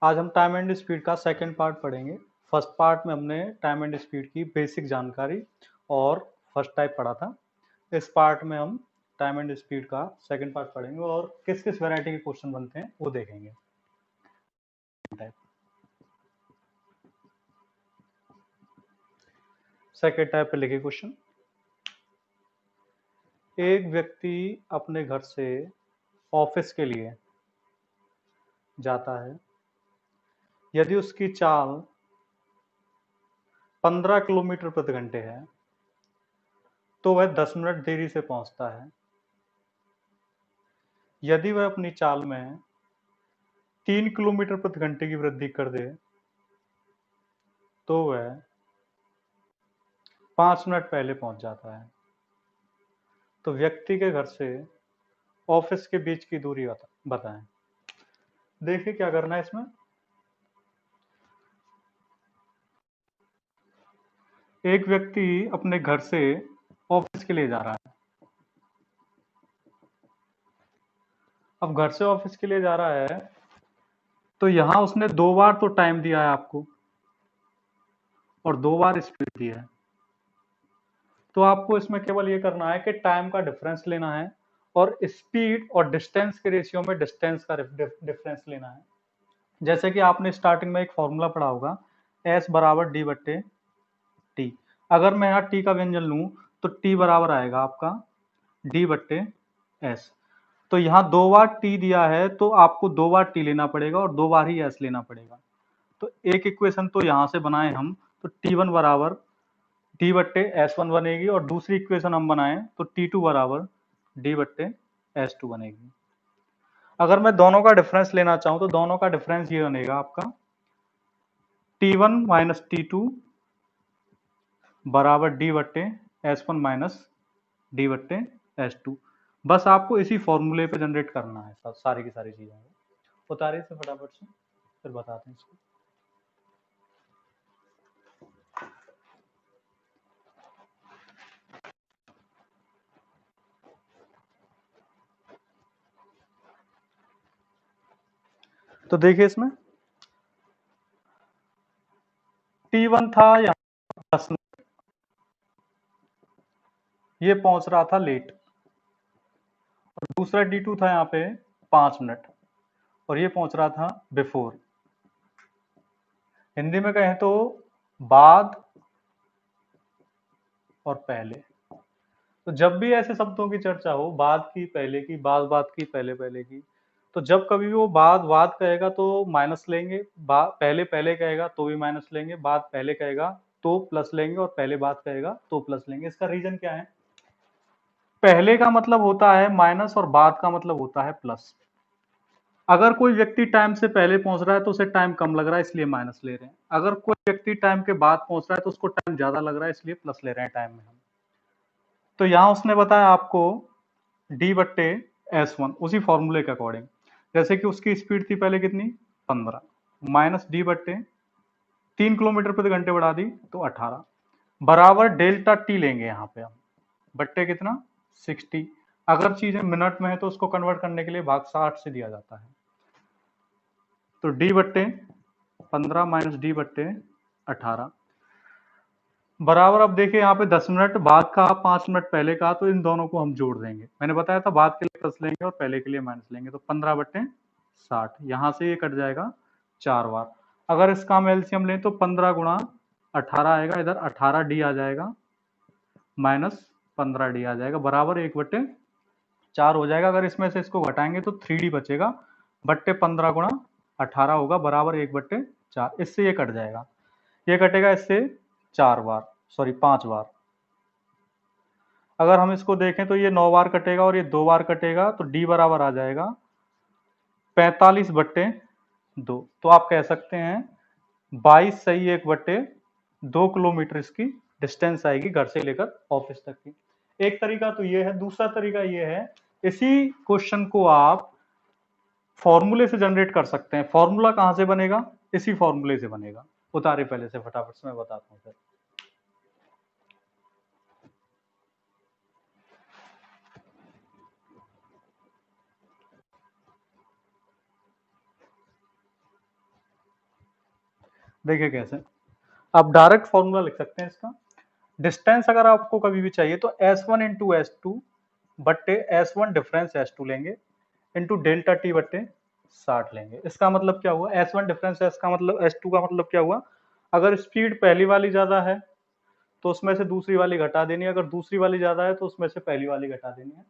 आज हम time and speed का सेकंड पार्ट पढ़ेंगे। फर्स्ट पार्ट में हमने टाइम एंड स्पीड की बेसिक जानकारी और फर्स्ट टाइप पढ़ा था। इस पार्ट में हम टाइम एंड स्पीड का सेकंड पार्ट पढ़ेंगे और किस किस वैरायटी के क्वेश्चन बनते हैं वो देखेंगे। सेकंड टाइप पे लिखे क्वेश्चन। एक व्यक्ति अपने घर से ऑफिस के लिए जाता है। यदि उसकी चाल 15 किलोमीटर प्रति घंटे है तो वह 10 मिनट देरी से पहुंचता है। यदि वह अपनी चाल में 3 किलोमीटर प्रति घंटे की वृद्धि कर दे तो वह 5 मिनट पहले पहुंच जाता है। तो व्यक्ति के घर से ऑफिस के बीच की दूरी बताएं। देखिए क्या करना है इसमें। एक व्यक्ति अपने घर से ऑफिस के लिए जा रहा है। अब घर से ऑफिस के लिए जा रहा है तो यहां उसने 2 बार तो टाइम दिया है आपको और 2 बार स्पीड दी है। तो आपको इसमें केवल ये करना है कि टाइम का डिफरेंस लेना है और स्पीड और डिस्टेंस के रेशियो में डिस्टेंस का डिफरेंस लेना है। जैसे कि आपने स्टार्टिंग में एक फॉर्मूला पढ़ा होगा, एस बराबर डी बट्टे टी। अगर मैं यहाँ टी का व्यंजन लूं तो टी बराबर आएगा आपका डी बट्टे एस। तो यहाँ 2 बार टी दिया है तो आपको 2 बार टी लेना पड़ेगा और 2 बार ही एस लेना पड़ेगा। तो एक इक्वेशन तो यहाँ से बनाए हम, तो टी 1 बराबर डी बट्टे एस 1 बनेगी और दूसरी इक्वेशन हम बनाएं तो टी 2 बराबर डी बट्टे एस 2 बनेगी। अगर मैं दोनों का डिफरेंस लेना चाहूं तो दोनों का डिफरेंस ये बनेगा आपका T1 माइनस T2 बराबर डी बट्टे S1 माइनस डी बट्टे S2। बस आपको इसी फॉर्मूले पे जनरेट करना है सारी की सारी चीजें। उतारिए से फटाफट से, फिर बताते हैं इसको। तो देखिए इसमें T1 था यहाँ 10 मिनट, ये पहुंच रहा था लेट। और दूसरा T2 था यहाँ पे 5 मिनट और ये पहुंच रहा था बिफोर। हिंदी में कहें तो बाद और पहले। तो जब भी ऐसे शब्दों की चर्चा हो, बाद की, पहले की, बाद की, पहले पहले की, तो जब कभी भी वो बाद कहेगा तो माइनस लेंगे, पहले पहले कहेगा तो भी माइनस लेंगे, बाद पहले कहेगा तो प्लस लेंगे और पहले बाद कहेगा तो प्लस लेंगे। इसका रीजन क्या है? पहले का मतलब होता है माइनस और बाद का मतलब होता है प्लस। अगर कोई व्यक्ति टाइम से पहले पहुंच रहा है तो उसे टाइम कम लग रहा है इसलिए माइनस ले रहे हैं। अगर कोई व्यक्ति टाइम के बाद पहुंच रहा है तो उसको टाइम ज्यादा लग रहा है इसलिए प्लस ले रहे हैं टाइम में हम। तो यहां उसने बताया आपको डी बट्टे S1 उसी फॉर्मूले के अकॉर्डिंग। जैसे कि उसकी स्पीड थी पहले कितनी, 15, माइनस डी बट्टे 3 किलोमीटर प्रति घंटे बढ़ा दी तो 18 बराबर डेल्टा टी लेंगे यहाँ पे हम, बट्टे कितना 60। अगर चीजें मिनट में है तो उसको कन्वर्ट करने के लिए भाग 60 से दिया जाता है। तो डी बट्टे 15 माइनस डी बट्टे 18 बराबर, अब देखिए यहाँ पे 10 मिनट बाद का, 5 मिनट पहले का, तो इन दोनों को हम जोड़ देंगे। मैंने बताया था बाद के लिए प्लस लेंगे और पहले के लिए माइनस लेंगे। तो 15 बट्टे 60, यहाँ से ये कट जाएगा 4 बार। अगर इसका हम एलसीएम लें तो 15 गुणा 18 आएगा, इधर 18 डी आ जाएगा माइनस 15 डी आ जाएगा, बराबर 1/4 हो जाएगा। अगर इसमें से इसको घटाएंगे तो 3D बचेगा, बट्टे 15 गुणा 18 होगा बराबर 1/4। इससे ये कट जाएगा, ये कटेगा इससे 4 बार, सॉरी 5 बार। अगर हम इसको देखें तो ये 9 बार कटेगा और ये 2 बार कटेगा, तो डी बराबर आ जाएगा 45/2। तो आप कह सकते हैं 22 सही 1/2 किलोमीटर इसकी डिस्टेंस आएगी घर से लेकर ऑफिस तक की। एक तरीका तो ये है। दूसरा तरीका ये है, इसी क्वेश्चन को आप फॉर्मूले से जनरेट कर सकते हैं। फॉर्मूला कहां से बनेगा? इसी फॉर्मूले से बनेगा। उतारे पहले से फटाफट से, मैं बताता हूँ फिर। देखिए कैसे, आप डायरेक्ट फॉर्मूला लिख सकते हैं इसका। डिस्टेंस अगर आपको कभी भी चाहिए तो S one into S two बट्टे S one difference S two लेंगे इंटू डेल्टा टी बट्टे 60 लेंगे। इसका मतलब क्या हुआ, एस वन डिफरेंस एस का मतलब एस टू का मतलब क्या हुआ, अगर स्पीड पहली वाली ज्यादा है तो उसमें से दूसरी वाली घटा देनी है, अगर दूसरी वाली ज्यादा है तो उसमें से पहली वाली घटा देनी है।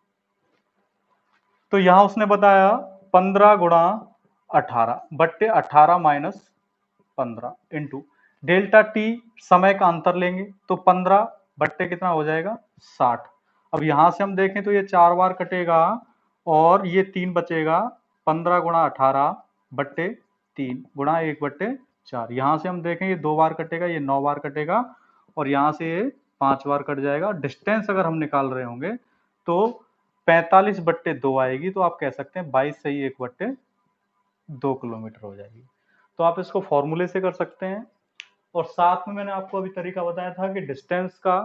तो यहां उसने बताया 15 × 18 बट्टे 18 - 15 इंटू डेल्टा टी, समय का अंतर लेंगे तो 15 बट्टे कितना हो जाएगा 60। अब यहां से हम देखें तो ये 4 बार कटेगा और ये 3 बचेगा। 15 × 18 बट्टे 3 गुणा 1/4। यहां से हम देखें ये 2 बार कटेगा, ये 9 बार कटेगा और यहां से ये 5 बार कट जाएगा। डिस्टेंस अगर हम निकाल रहे होंगे तो 45/2 आएगी, तो आप कह सकते हैं 22 सही 1/2 किलोमीटर हो जाएगी। तो आप इसको फॉर्मूले से कर सकते हैं और साथ में मैंने आपको अभी तरीका बताया था कि डिस्टेंस का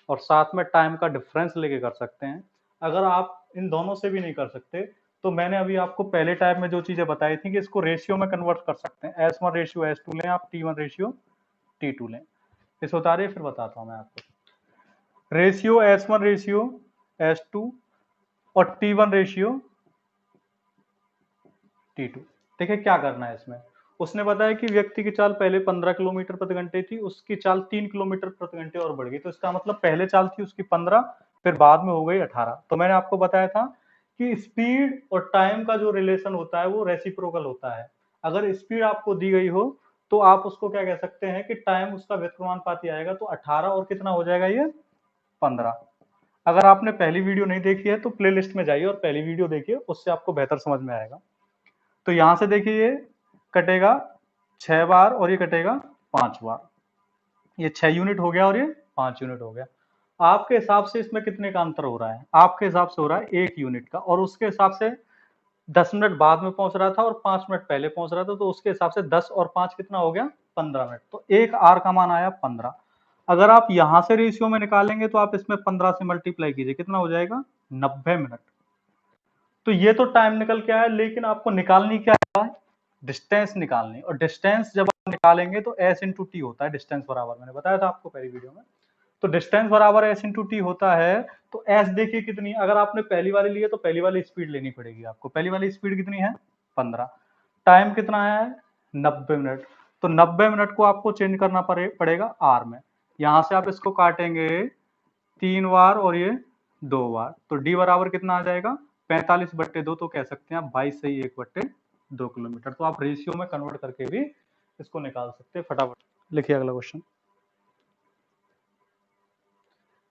और साथ में टाइम का डिफरेंस लेके कर सकते हैं। अगर आप इन दोनों से भी नहीं कर सकते तो मैंने अभी आपको पहले टाइप में जो चीजें बताई थी कि इसको रेशियो में कन्वर्ट कर सकते हैं। S1 रेशियो S2 लें, आप T1 रेशियो T2 लें। इस उतारिए फिर बताता हूं मैं आपको। रेशियो S1 रेशियो S2 और T1 रेशियो T2। देखिए क्या करना है इसमें, उसने बताया कि व्यक्ति की चाल पहले 15 किलोमीटर प्रति घंटे थी, उसकी चाल 3 किलोमीटर प्रति घंटे और बढ़ गई, तो इसका मतलब पहले चाल थी उसकी 15, फिर बाद में हो गई 18। तो मैंने आपको बताया था कि स्पीड और टाइम का जो रिलेशन होता है वो रेसिप्रोकल होता है। अगर स्पीड आपको दी गई हो तो आप उसको क्या कह सकते हैं कि टाइम उसका व्युत्क्रमानुपाती आएगा, तो 18 और कितना हो जाएगा ये 15। अगर आपने पहली वीडियो नहीं देखी है तो प्लेलिस्ट में जाइए और पहली वीडियो देखिए, उससे आपको बेहतर समझ में आएगा। तो यहां से देखिए ये कटेगा 6 बार और ये कटेगा 5 बार, ये 6 यूनिट हो गया और ये 5 यूनिट हो गया। आपके हिसाब से इसमें कितने का अंतर हो रहा है, आपके हिसाब से हो रहा है 1 यूनिट का, और उसके हिसाब से 10 मिनट बाद में पहुंच रहा था और 5 मिनट पहले पहुंच रहा था, तो उसके हिसाब से 10 और 5 कितना हो गया 15 मिनट। तो एक आर का मान आया 15। अगर आप यहां से रेशियो में निकालेंगे तो आप इसमें 15 से मल्टीप्लाई कीजिए, कितना हो जाएगा 90 मिनट। तो ये तो टाइम निकल के आया, लेकिन आपको निकालनी क्या है, डिस्टेंस निकालनी। और डिस्टेंस जब आप निकालेंगे तो एस इंटू टी होता है डिस्टेंस बराबर, मैंने बताया था आपको पहली वीडियो में। तो डिस्टेंस बराबर एस इंटू टी होता है। तो एस देखिए कितनी, अगर आपने पहली वाली ली है तो पहली वाली स्पीड लेनी पड़ेगी आपको। पहली वाली स्पीड कितनी है 15, टाइम कितना है 90 मिनट। तो 90 मिनट को आपको चेंज करना पड़ेगा आर में। यहां से आप इसको काटेंगे 3 बार और ये 2 बार, तो डी बराबर कितना आ जाएगा 45/2, तो कह सकते हैं आप 22 सही 1/2 किलोमीटर। तो आप रेशियो में कन्वर्ट करके भी इसको निकाल सकते हैं। फटाफट लिखिए अगला क्वेश्चन।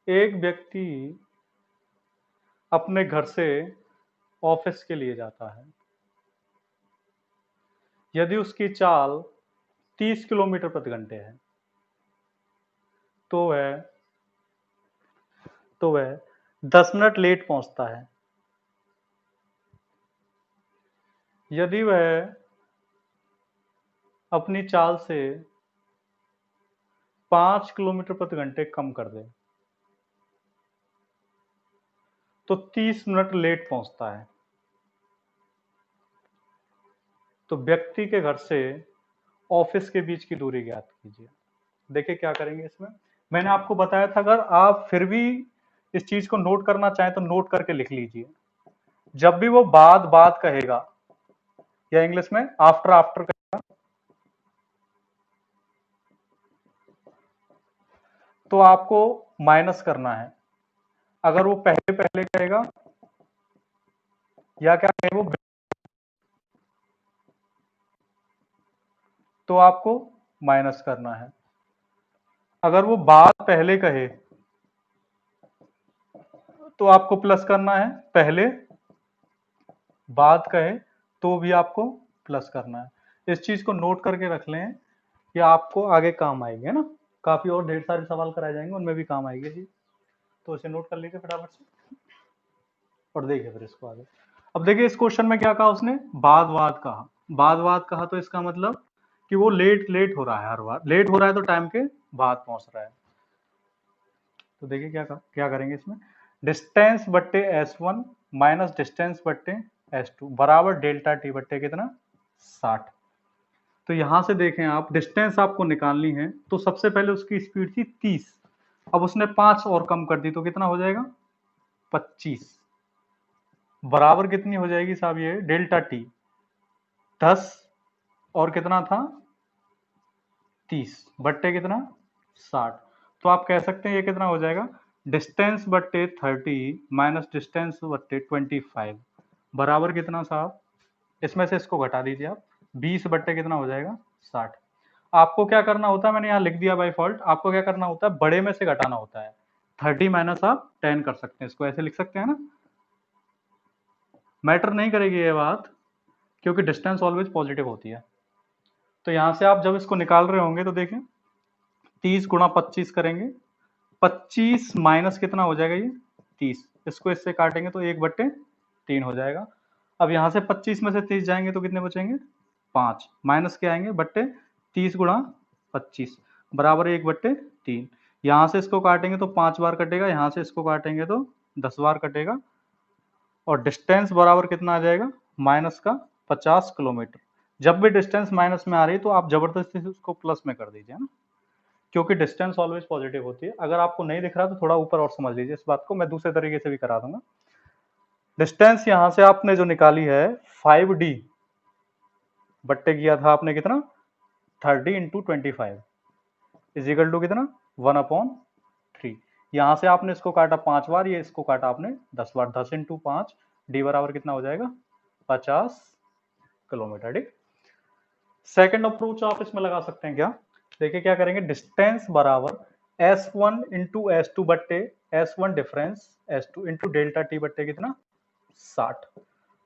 एक व्यक्ति अपने घर से ऑफिस के लिए जाता है। यदि उसकी चाल 30 किलोमीटर प्रति घंटे है तो वह 10 मिनट लेट पहुंचता है। यदि वह अपनी चाल से 5 किलोमीटर प्रति घंटे कम कर दे तो 30 मिनट लेट पहुंचता है। तो व्यक्ति के घर से ऑफिस के बीच की दूरी ज्ञात कीजिए। देखिए क्या करेंगे इसमें, मैंने आपको बताया था अगर आप फिर भी इस चीज को नोट करना चाहें तो नोट करके लिख लीजिए। जब भी वो बाद बाद कहेगा या इंग्लिश में आफ्टर आफ्टर कहेगा तो आपको माइनस करना है। अगर वो पहले पहले कहेगा या क्या कहे वो, तो आपको माइनस करना है। अगर वो बाद पहले कहे तो आपको प्लस करना है, पहले बात कहे तो भी आपको प्लस करना है। इस चीज को नोट करके रख लें, ये आपको आगे काम आएगी, है ना। काफी और ढेर सारे सवाल कराए जाएंगे, उनमें भी काम आएगी जी। तो इसे नोट कर लीजिए फटाफट से और देखिए फिर इसको आगे। अब देखिए इस क्वेश्चन में क्या कहा उसने, बाद बाद कहा। बाद बाद कहा तो इसका मतलब कि वो लेट लेट हो रहा है, हर बार लेट हो रहा है तो टाइम के बाद पहुंच रहा है। तो देखिए क्या करेंगे इसमें, डिस्टेंस बट्टे S1 माइनस डिस्टेंस बट्टे S2 बराबर डेल्टा टी बट्टे कितना 60। तो यहां से देखें आप, डिस्टेंस आपको निकालनी है तो सबसे पहले उसकी स्पीड थी 30, अब उसने 5 और कम कर दी तो कितना हो जाएगा 25, बराबर कितनी हो जाएगी साहब ये डेल्टा टी, 10 और कितना था 30 बट्टे कितना 60। तो आप कह सकते हैं ये कितना हो जाएगा, डिस्टेंस बट्टे 30 माइनस डिस्टेंस बट्टे 25 बराबर कितना साहब, इसमें से इसको घटा दीजिए आप, 20 बट्टे कितना हो जाएगा 60। आपको क्या करना होता है, मैंने यहाँ लिख दिया बाई फॉल्ट, आपको क्या करना होता है बड़े में से घटाना होता है, 30 माइनस आप 10 कर सकते हैं, इसको ऐसे लिख सकते हैं ना, मैटर नहीं करेगी ये बात, क्योंकि डिस्टेंस ऑलवेज पॉजिटिव होती है। तो यहां से आप जब इसको निकाल रहे होंगे तो देखें 30 गुणा 25 करेंगे, 25 माइनस कितना हो जाएगा ये 30, इसको इससे काटेंगे तो 1/3 हो जाएगा। अब यहाँ से 25 में से 30 जाएंगे तो कितने बचेंगे 5, माइनस के आएंगे बट्टे 30 गुणा 25 बराबर 1/3। यहाँ से इसको काटेंगे तो 5 बार कटेगा, यहाँ से इसको काटेंगे तो 10 बार कटेगा, और डिस्टेंस बराबर कितना आ जाएगा माइनस का 50 किलोमीटर। जब भी डिस्टेंस माइनस में आ रही है तो आप जबरदस्ती से उसको प्लस में कर दीजिए ना, क्योंकि डिस्टेंस ऑलवेज पॉजिटिव होती है। अगर आपको नहीं दिख रहा तो थोड़ा ऊपर और समझ लीजिए इस बात को, मैं दूसरे तरीके से भी करा दूंगा। डिस्टेंस यहां से आपने जो निकाली है 5d बट्टे किया था आपने कितना 30 इंटू 25 इज इक्वल टू कितना 1/3। यहां से आपने इसको काटा 5 बार, ये इसको काटा आपने 10 बार, 10 इंटू 5 डी बराबर कितना हो जाएगा 50 किलोमीटर। ठीक, सेकेंड अप्रोच आप इसमें लगा सकते हैं क्या, देखिए क्या करेंगे, डिस्टेंस बराबर S1 इंटू S2 बट्टे S1 difference S2 into delta T बट्टे कितना 60।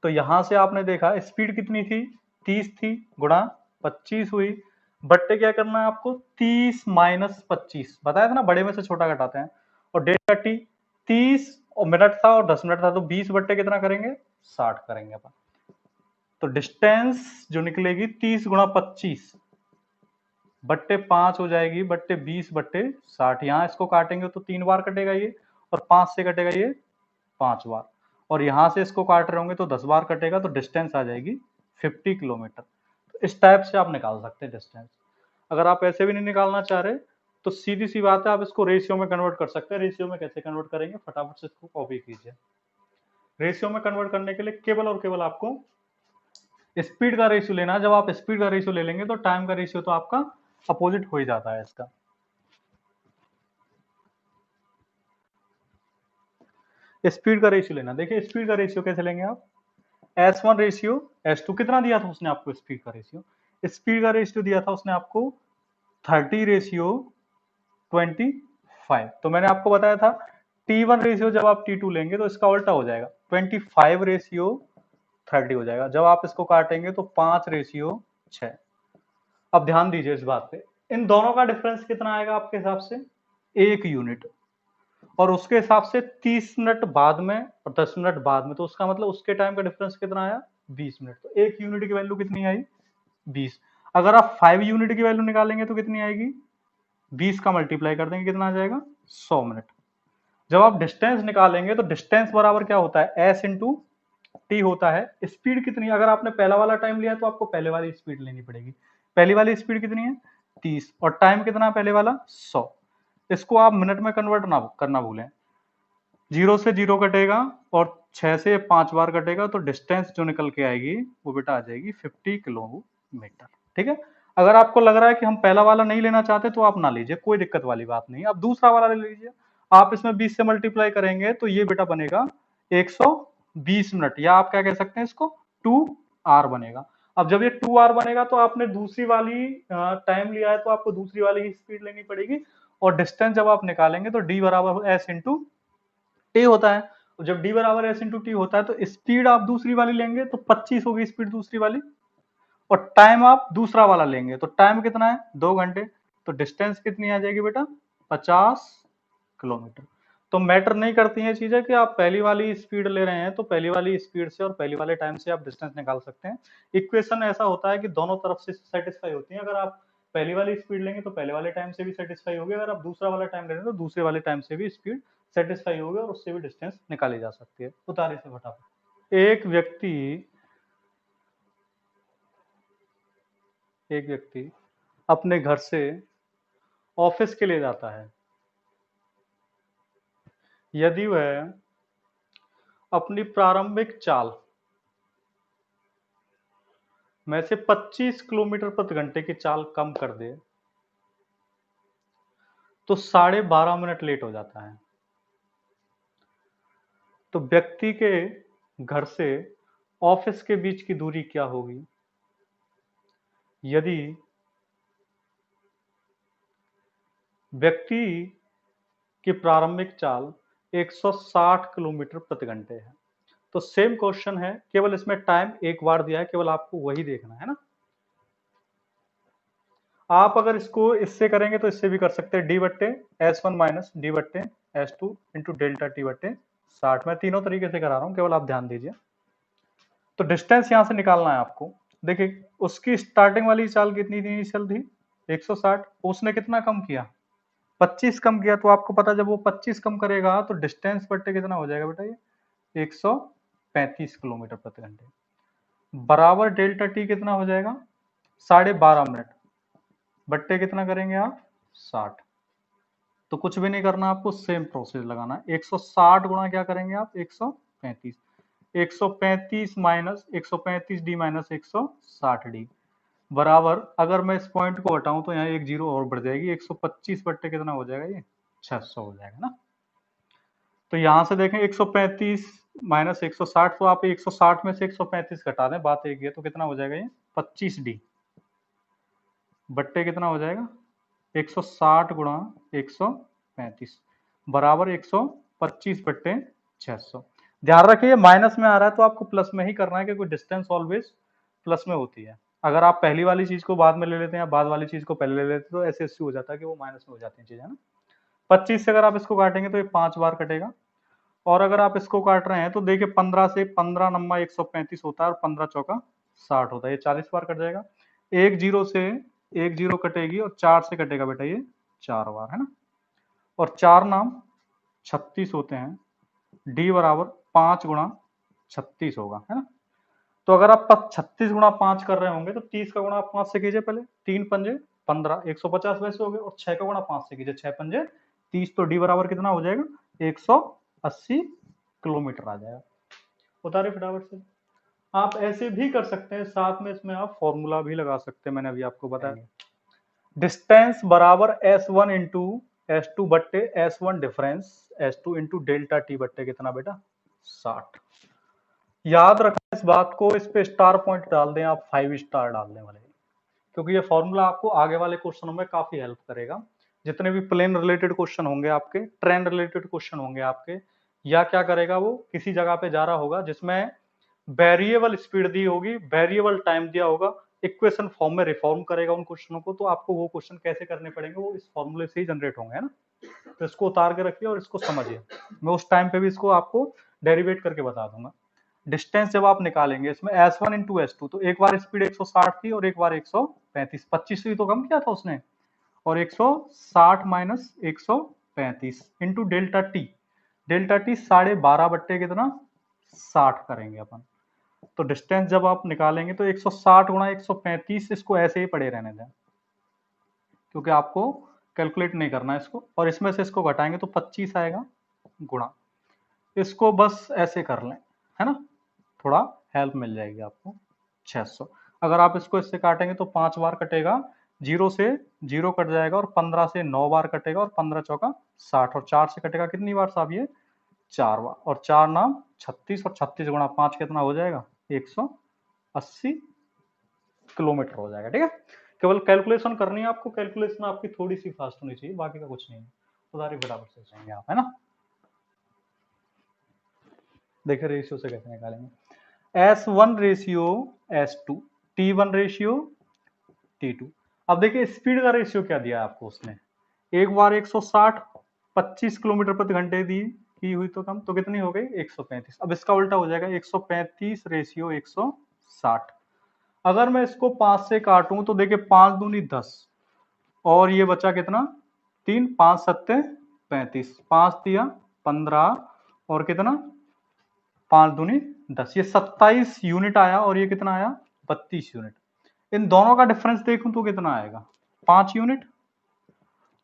तो यहां से आपने देखा स्पीड कितनी थी 30 थी, गुणा 25 हुई, बट्टे क्या करना है आपको 30 माइनस 25 बताया था ना, बड़े में से छोटा घटाते हैं, और डेल्टा टी 30 और मिनट था और 10 मिनट था तो 20 बट्टे कितना करेंगे 60 करेंगे अपन। तो डिस्टेंस जो निकलेगी 30 गुणा 25 बट्टे 5 हो जाएगी बट्टे 20 बट्टे 60, यहाँ इसको काटेंगे तो 3 बार कटेगा ये, और 5 से कटेगा ये 5 बार, और यहाँ से इसको काट रहे होंगे तो 10 बार कटेगा, तो डिस्टेंस आ जाएगी 50 किलोमीटर। तो इस टाइप से आप निकाल सकते हैं डिस्टेंस। अगर आप ऐसे भी नहीं निकालना चाह रहे तो सीधी सी बात है आप इसको रेशियो में कन्वर्ट कर सकते हैं। रेशियो में कैसे कन्वर्ट करेंगे, फटाफट से इसको कॉपी कीजिए। रेशियो में कन्वर्ट करने के लिए केवल और केवल आपको स्पीड का रेशियो लेना है। जब आप स्पीड का रेशियो ले लेंगे तो टाइम का रेशियो तो आपका अपोजिट हो ही जाता है इसका। स्पीड का रेशियो लेना, देखिए स्पीड का रेशियो कैसे लेंगे आप, S1 रेशियो S2 कितना दिया था उसने आपको स्पीड का रेशियो, स्पीड का रेशियो दिया था उसने आपको 30 रेशियो 25। तो मैंने आपको बताया था T1 रेशियो जब आप T2 लेंगे तो इसका उल्टा हो जाएगा, 25 रेशियो 30 हो जाएगा। जब आप इसको काटेंगे तो 5 रेशियो 6। अब ध्यान दीजिए इस बात पे, इन दोनों का डिफरेंस कितना आएगा आपके हिसाब से 1 यूनिट, और उसके हिसाब से 30 मिनट बाद में और 10 मिनट बाद में, तो उसका मतलब उसके टाइम का डिफरेंस कितना आया 20 मिनट। तो 1 यूनिट की वैल्यू कितनी आई 20। अगर आप 5 यूनिट की वैल्यू निकालेंगे तो कितनी आएगी, 20 का मल्टीप्लाई कर देंगे कितना आ जाएगा 100 मिनट। जब आप डिस्टेंस निकालेंगे तो डिस्टेंस बराबर क्या होता है S इंटू टी होता है। स्पीड कितनी, अगर आपने पहला वाला टाइम लिया है तो आपको पहले वाली स्पीड लेनी पड़ेगी। पहली वाली स्पीड कितनी है 30, और टाइम कितना पहले वाला 100। इसको आप मिनट में कन्वर्ट ना करना भूलें, 0 से 0 कटेगा और 6 से 5 बार कटेगा, तो डिस्टेंस जो निकल के आएगी वो बेटा आ जाएगी 50 किलोमीटर। ठीक है, अगर आपको लग रहा है कि हम पहला वाला नहीं लेना चाहते तो आप ना लीजिए, कोई दिक्कत वाली बात नहीं, आप दूसरा वाला ले लीजिए। आप इसमें 20 से मल्टीप्लाई करेंगे तो ये बेटा बनेगा 120 मिनट, या आप क्या कह सकते हैं इसको 2 आवर बनेगा। अब जब ये 2 आवर बनेगा तो आपने दूसरी वाली टाइम लिया है तो आपको दूसरी वाली ही स्पीड लेनी पड़ेगी, और डिस्टेंस जब आप निकालेंगे तो डी बराबर एस इंटू टी होता है। और जब डी बराबर एस इंटू टी होता है तो स्पीड आप दूसरी वाली लेंगे तो 25 होगी स्पीड दूसरी वाली, और टाइम आप दूसरा वाला लेंगे तो टाइम कितना है 2 घंटे, तो डिस्टेंस कितनी आ जाएगी बेटा 50 किलोमीटर। तो मैटर नहीं करती हैं चीजें कि आप पहली वाली स्पीड ले रहे हैं तो पहली वाली स्पीड से और पहली वाले टाइम से आप डिस्टेंस निकाल सकते हैं। इक्वेशन ऐसा होता है कि दोनों तरफ से सेटिस्फाई होती है। अगर आप पहली वाली स्पीड लेंगे तो पहले वाले टाइम से भी सेटिस्फाई होगी, अगर आप दूसरा वाला टाइम ले रहे हैं तो दूसरे वाले टाइम से भी स्पीड सेटिस्फाई होगी, और उससे भी डिस्टेंस निकाली जा सकती है। उतारे से फटाफट, एक व्यक्ति एक व्यक्ति अपने घर से ऑफिस के लिए जाता है, यदि वह अपनी प्रारंभिक चाल में से 25 किलोमीटर प्रति घंटे की चाल कम कर दे तो 12.5 मिनट लेट हो जाता है। तो व्यक्ति के घर से ऑफिस के बीच की दूरी क्या होगी यदि व्यक्ति की प्रारंभिक चाल 160 किलोमीटर प्रति घंटे है। तो सेम क्वेश्चन है, केवल इसमें टाइम एक बार दिया है, केवल आपको वही देखना है ना। आप अगर इसको इससे करेंगे तो इससे भी कर सकते हैं, डी बट्टे S1 माइनस डी बट्टे S2 इंटू डेल्टा टी बट्टे 60। मैं तीनों तरीके से करा रहा हूं, केवल आप ध्यान दीजिए। तो डिस्टेंस यहां से निकालना है आपको। देखिए उसकी स्टार्टिंग वाली चाल कितनी थी, इनिशियल थी 160, उसने कितना कम किया 25 कम किया। तो आपको पता जब वो 25 कम करेगा तो डिस्टेंस बट्टे कितना हो जाएगा बेटा, ये 135 किलोमीटर प्रति घंटे बराबर डेल्टा टी कितना हो जाएगा 12.5 मिनट बट्टे कितना करेंगे आप 60। तो कुछ भी नहीं करना आपको, सेम प्रोसेस लगाना है। 160 गुणा क्या करेंगे आप 135, 135 माइनस 135 डी माइनस 160 डी बराबर, अगर मैं इस पॉइंट को हटाऊं तो यहाँ एक जीरो और बढ़ जाएगी, 125 बट्टे कितना हो जाएगा, ये 600 हो जाएगा ना। तो यहां से देखें 135 माइनस 160, तो आप 160 में से 135 घटा दें, बात एक है, तो कितना हो जाएगा ये 25 डी बट्टे कितना हो जाएगा 160 गुणा 135 बराबर 125 बट्टे 600। ध्यान रखिए माइनस में आ रहा है तो आपको प्लस में ही करना है, क्योंकि डिस्टेंस ऑलवेज प्लस में होती है। अगर आप पहली वाली चीज को बाद में ले लेते हैं या बाद वाली चीज को पहले ले लेते हैं तो ऐसे ऐसे हो जाता है कि वो माइनस में हो जाती है चीजें, है ना। 25 से अगर आप इसको काटेंगे तो ये 5 बार कटेगा, और अगर आप इसको काट रहे हैं तो देखिए 15 से 15 नंबर 135 होता है और 15 चौका 60 होता है, ये 40 बार कट जाएगा। एक जीरो से एक जीरो कटेगी और 4 से कटेगा बेटा ये 4 बार, है ना। और 4 नाम 36 होते हैं, डी बराबर 5 गुणा 36 होगा, है ना। तो अगर आप 36 गुणा 5 कर रहे होंगे तो 30 का गुणा आप 5 से कीजिए पहले, 3 पंजे 15, 150 वैसे हो गए, और 6 का गुणा 5 से कीजिए, 6 पंजे 30, तो डी बराबर कितना हो जाएगा 180 किलोमीटर आ जाएगा। उतारे फटाफट से। आप ऐसे भी कर सकते हैं, साथ में इसमें आप फॉर्मूला भी लगा सकते हैं, मैंने अभी आपको बताया। डिस्टेंस बराबर S1 इंटू S2 बट्टे S1 difference S2 into delta T बट्टे कितना बेटा 60। याद रखें इस बात को, इस पे स्टार पॉइंट डाल दें आप, 5 स्टार डालने वाले, क्योंकि ये फॉर्मूला आपको आगे वाले क्वेश्चनों में काफी हेल्प करेगा। जितने भी प्लेन रिलेटेड क्वेश्चन होंगे आपके, ट्रेन रिलेटेड क्वेश्चन होंगे आपके, या क्या करेगा वो किसी जगह पे जा रहा होगा जिसमें वेरिएबल स्पीड दी होगी, वेरिएबल टाइम दिया होगा, इक्वेशन फॉर्म में रिफॉर्म करेगा उन क्वेश्चनों को, तो आपको वो क्वेश्चन कैसे करने पड़ेंगे वो इस फॉर्मूले से ही जनरेट होंगे, है ना। तो इसको उतार के रखिए और इसको समझिए, मैं उस टाइम पे भी इसको आपको डेरिवेट करके बता दूंगा। डिस्टेंस जब आप निकालेंगे इसमें S1 इंटू S2, तो एक बार स्पीड 160 थी और एक बार 135, 25 से तो कम किया था उसने, और 160 minus 135 into delta T, delta T 12.5 बट्टे कितना 60 करेंगे अपन। तो डिस्टेंस जब आप निकालेंगे तो 160 गुणा 135, इसको ऐसे ही पड़े रहने दें क्योंकि आपको कैलकुलेट नहीं करना है इसको, और इसमें से इसको घटाएंगे तो 25 आएगा गुणा, इसको बस ऐसे कर लें, है ना, थोड़ा हेल्प मिल जाएगी आपको 600। अगर आप इसको इससे काटेंगे तो 5 बार कटेगा, जीरो से जीरो कट जाएगा, और 15 से 9 बार कटेगा, और 15 चौका 60, और 4 से कटेगा कितनी बार साहब ये 4 बार, और 4 नाम 36, और 36 गुणा 5 कितना हो जाएगा 180 किलोमीटर हो जाएगा, ठीक है। केवल कैलकुलेशन करनी है आपको, कैलकुलेशन आपकी थोड़ी सी फास्ट होनी चाहिए, बाकी का कुछ नहीं है। उधारी फटाफट से जाएंगे आप, है ना। देखिए रेशियो से कैसे निकालेंगे, S1 ratio S2, T1 ratio T2। अब देखिए स्पीड का रेशियो क्या दिया आपको उसने, एक बार 160 25 किलोमीटर प्रति घंटे दी की हुई तो कम, तो कितनी हो गई 135। अब इसका उल्टा हो जाएगा 135 रेशियो 160। अगर मैं इसको 5 से काटूं तो देखिए 5 दूनी 10, और ये बचा कितना 3, 5 सत्ते 35, 5 दिया 15, और कितना 5 दूनी 10, ये 27 यूनिट आया, और ये कितना आया 32 यूनिट। इन दोनों का डिफरेंस देखूं तो कितना आएगा, 5 यूनिट।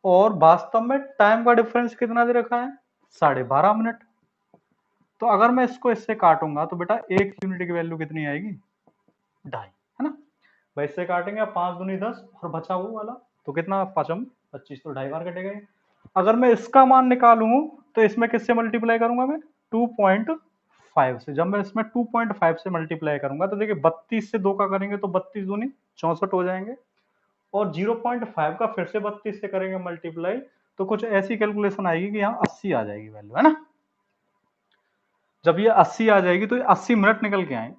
और वास्तव में टाइम का डिफरेंस कितना दे रखा है, 12.5 मिनट। तो अगर मैं इसको इससे काटूंगा तो बेटा 1 यूनिट की वैल्यू कितनी आएगी, 2.5, है ना। भाई इससे काटेंगे 5 दूनी 10 और बचा वो वाला, तो कितना 5 25, तो 2.5 बार कटेगा ये। अगर मैं इसका मान निकालूं तो इसमें किससे मल्टीप्लाई करूंगा मैं, 2.5 से। जब मैं इसमें 2.5 से मल्टीप्लाई करूंगा तो देखिए 32 से 2 का करेंगे तो 32 दूनी 64 हो जाएंगे, और 0.5 का फिर से 32 से करेंगे मल्टीप्लाई, तो कुछ ऐसी कैलकुलेशन आएगी कि यहाँ 80 आ जाएगी वैल्यू, है ना। जब ये 80 आ जाएगी तो ये 80 मिनट निकल के आए।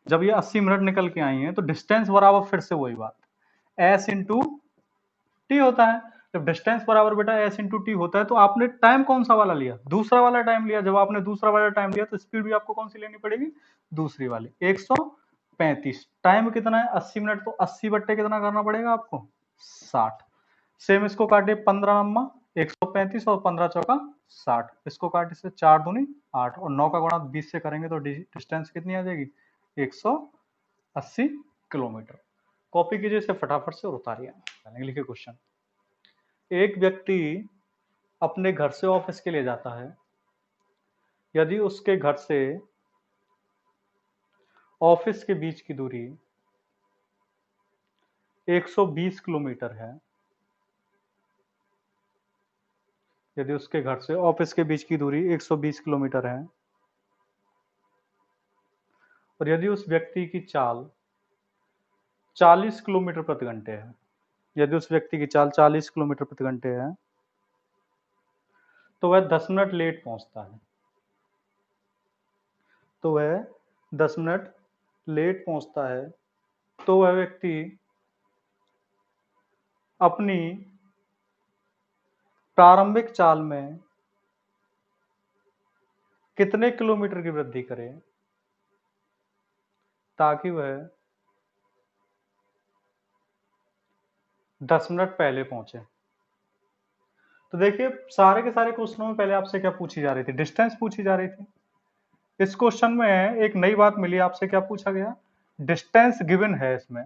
जब ये 80 मिनट निकल के आई हैं तो डिस्टेंस बराबर फिर से वही बात, एस इंटू टी होता है। जब डिस्टेंस बराबर बेटा एस इंटू टी होता है तो आपने टाइम कौन सा वाला लिया, दूसरा वाला टाइम लिया। जब आपने दूसरा वाला टाइम लिया तो स्पीड भी आपको कौन सी लेनी पड़ेगी, दूसरी वाली। 135, टाइम कितना है 80 मिनट, तो 80 बट्टे कितना करना पड़ेगा आपको, 60। सेम इसको काटे 15 नम्मा 135 और 15 चौका 60, इसको काटे से 4 दूनी 8 और 9 का गुणा 20 से करेंगे तो डिस्टेंस कितनी आ जाएगी, 180 किलोमीटर। कॉपी कीजिए इसे फटाफट से और उतारिए। लिखिए क्वेश्चन, एक व्यक्ति अपने घर से ऑफिस के लिए जाता है। यदि उसके घर से ऑफिस के बीच की दूरी 120 किलोमीटर है, यदि उसके घर से ऑफिस के बीच की दूरी 120 किलोमीटर है, और यदि उस व्यक्ति की चाल 40 किलोमीटर प्रति घंटे है, यदि उस व्यक्ति की चाल 40 किलोमीटर प्रति घंटे है, तो वह 10 मिनट लेट पहुंचता है। तो वह 10 मिनट लेट पहुंचता है, तो वह व्यक्ति अपनी प्रारंभिक चाल में कितने किलोमीटर की वृद्धि करे ताकि वह 10 मिनट पहले पहुंचे। तो देखिए सारे के सारे क्वेश्चनों में पहले आपसे क्या पूछी जा रही थी, डिस्टेंस पूछी जा रही थी। इस क्वेश्चन में एक नई बात मिली, आपसे क्या पूछा गया, डिस्टेंस गिवन है इसमें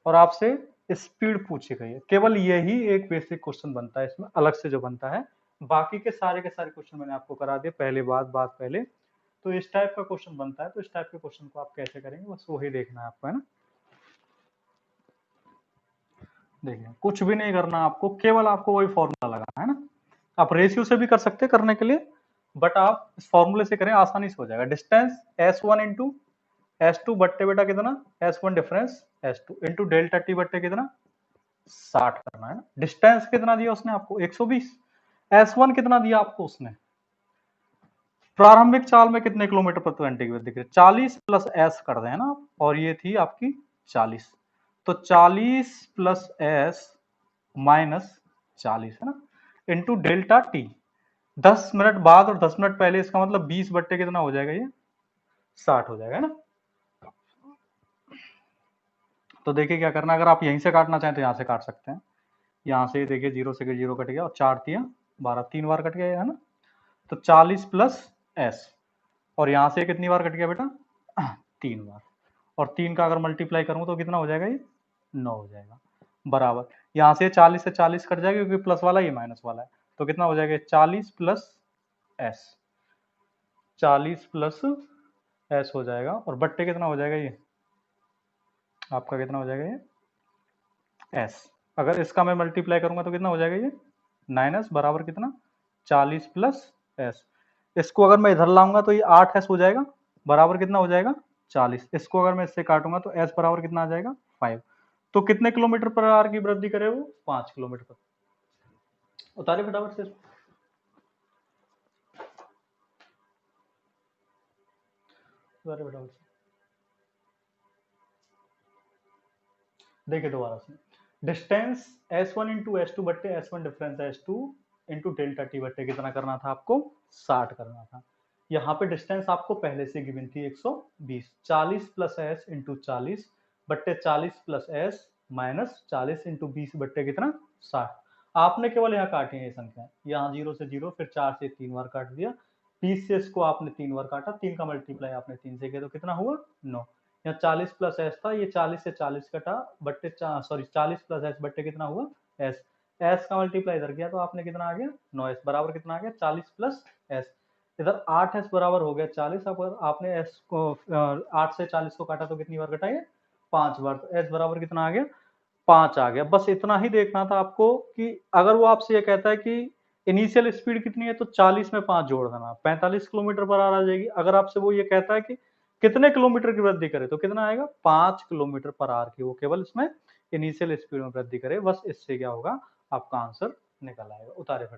और आपसे स्पीड पूछी गई है। केवल यही एक बेसिक क्वेश्चन बनता है इसमें, अलग से जो बनता है। बाकी के सारे क्वेश्चन मैंने आपको करा दिए पहले, बात पहले। तो इस टाइप का क्वेश्चन बनता है, तो इस टाइप के क्वेश्चन को आप कैसे करेंगे बस वही देखना है आपको, है ना। देखिए कुछ भी नहीं करना आपको, केवल आपको वही फॉर्मूला लगाना है ना। आप रेशियो से भी कर सकते हैं करने के लिए, बट आप इस फॉर्मूले से करें आसानी से हो जाएगा। डिस्टेंस S1 इंटू S2 बट्टे बेटा कितना, S1 difference S2 into delta T बट्टे कितना 60 करना है ना। डिस्टेंस कितना दिया उसने आपको 120, S1 कितना दिया आपको उसने, प्रारंभिक चाल में कितने किलोमीटर प्रति घंटे की वृद्धि करें, 40 प्लस एस कर दें ना, और ये थी आपकी 40, तो 40 प्लस एस माइनस 40 है ना, इंटू डेल्टा टी। 10 मिनट बाद और 10 मिनट पहले, इसका मतलब 20 बट्टे कितना हो जाएगा ये 60 हो जाएगा, है ना। तो देखिए क्या करना, अगर आप यहीं से काटना चाहें तो यहाँ से काट सकते हैं। यहाँ से देखिए 0 से 0 कट गया और 4 तिया 12, 3 बार कट गया है ना। तो 40 प्लस एस, और यहाँ से कितनी बार कट गया बेटा 3 बार, और 3 का अगर मल्टीप्लाई करूँ तो कितना हो जाएगा ये 9 हो जाएगा, बराबर। यहाँ से 40 से 40 कट जाएगा क्योंकि प्लस वाला ये माइनस वाला है, तो कितना हो जाएगा 40 प्लस एस, 40 प्लस एस हो जाएगा, और बट्टे कितना हो जाएगा ये आपका, कितना हो जाएगा ये एस। अगर इसका मैं मल्टीप्लाई करूंगा तो कितना हो जाएगा ये 9s, बराबर कितना 40 प्लस एस। इसको अगर मैं इधर लाऊंगा तो ये 8s हो जाएगा, बराबर कितना हो जाएगा 40। इसको अगर मैं इससे काटूंगा तो s बराबर कितना आ जाएगा 5। तो कितने किलोमीटर पर आवर की वृद्धि करे वो 5 किलोमीटर पर। उतारे फटाफट से, उतारे फटाफट से। देखिए दोबारा से, distance S1 into S two बट्टे S1 difference S2 into delta T बट्टे कितना करना था आपको 60 करना था। यहाँ पे डिस्टेंस आपको पहले से गिवन थी 120, 40 प्लस एस इंटू 40 बट्टे 40 प्लस एस माइनस 40 इंटू 20 बट्टे कितना 60। आपने केवल यहाँ काटी है ये संख्या, यहाँ 0 से 0, फिर 4 से 3 बार काट दिया, 20 से इसको आपने 3 बार काटा, 3 का मल्टीप्लाई आपने 3 से किया तो कितना हुआ 9। यहाँ 40 प्लस एस था, ये 40 से 40 कटा, बट्टे सॉरी 40 प्लस एस बट्टे कितना हुआ एस, एस का मल्टीप्लाई इधर किया तो आपने कितना आ गया 9s बराबर कितना आ गया 40 प्लस एस। इधर 8s बराबर हो गया 40, अब आपने एस को 8 से 40 को काटा तो कितनी बार कटा ये 5 बार, तो एस बराबर कितना आ गया 5 आ गया। बस इतना ही देखना था आपको कि अगर वो आपसे ये कहता है कि इनिशियल स्पीड कितनी है तो 40 में 5 जोड़ देना, 45 किलोमीटर पर आवर आ जाएगी। अगर आपसे वो ये कहता है कि कितने किलोमीटर की वृद्धि करे तो कितना आएगा 5 किलोमीटर पर आवर की वो केवल इसमें इनिशियल स्पीड में वृद्धि करे। बस इससे क्या होगा आपका आंसर निकल आएगा। उतारे